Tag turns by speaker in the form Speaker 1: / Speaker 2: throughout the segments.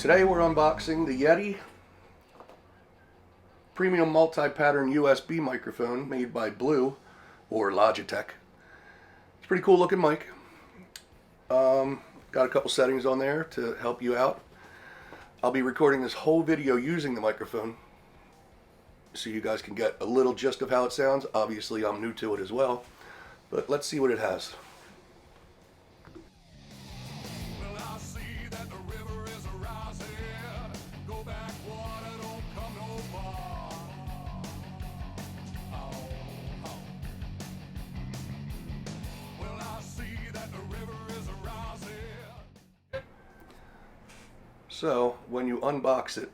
Speaker 1: Today we're unboxing the Yeti premium multi-pattern USB microphone made by Blue or Logitech. It's a pretty cool looking mic. Got a couple settings on there to help you out. I'll be recording this whole video using the microphone so you guys can get a little gist of how it sounds. Obviously I'm new to it as well, but let's see what it has. So when you unbox it,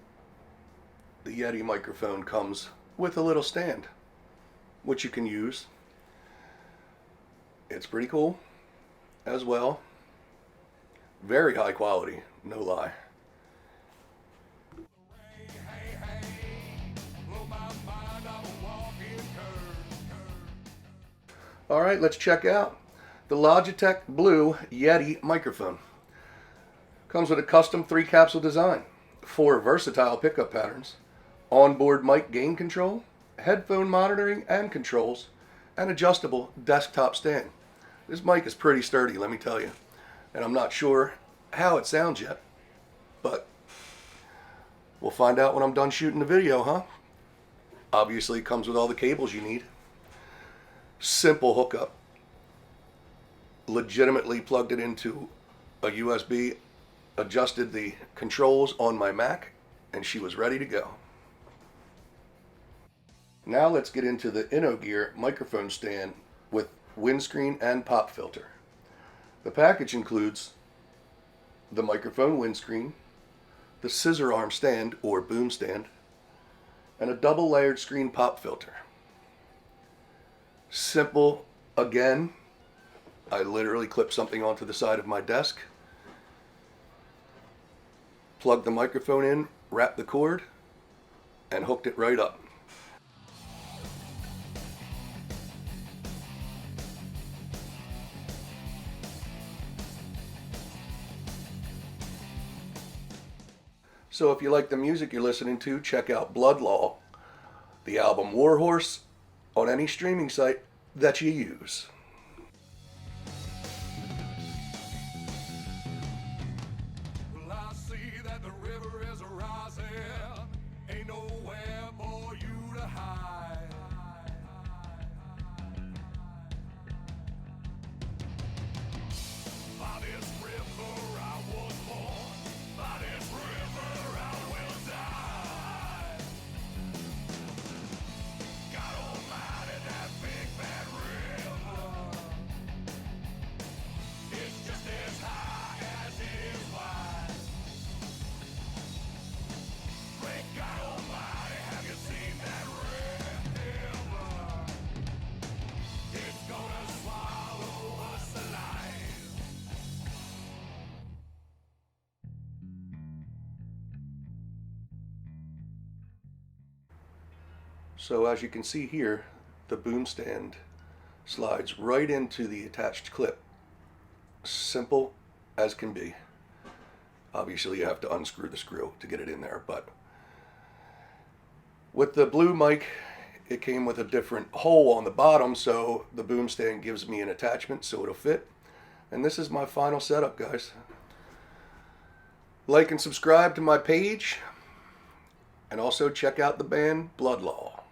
Speaker 1: the Yeti microphone comes with a little stand, which you can use. It's pretty cool as well. Very high quality, no lie. Alright, let's check out the Logitech Blue Yeti microphone. Comes with a custom 3-capsule design, 4 versatile pickup patterns, onboard mic gain control, headphone monitoring and controls, and adjustable desktop stand. This mic is pretty sturdy, let me tell you. And I'm not sure how it sounds yet, but we'll find out when I'm done shooting the video, huh? Obviously it comes with all the cables you need. Simple hookup. Legitimately plugged it into a USB, adjusted the controls on my Mac, and she was ready to go. Now let's get into the Innogear microphone stand with windscreen and pop filter. The package includes the microphone windscreen, the scissor arm stand or boom stand, and a double layered screen pop filter. Simple again. I literally clipped something onto the side of my desk, plugged the microphone in, wrapped the cord, and hooked it right up. So if you like the music you're listening to, check out Blood Law, the album Warhorse, on any streaming site that you use.
Speaker 2: The river is rising, ain't nowhere for you to hide. By this river I was born, by this river I will die. God Almighty, that big bad river, it's just as high as it is wide. God Almighty, have you seen that river? It's gonna swallow us alive.
Speaker 1: So as you can see here, the boom stand slides right into the attached clip. Simple as can be. Obviously you have to unscrew the screw to get it in there, but with the Blue mic, it came with a different hole on the bottom, so the boom stand gives me an attachment so it'll fit. And this is my final setup, guys. Like and subscribe to my page, and also check out the band Blood Law.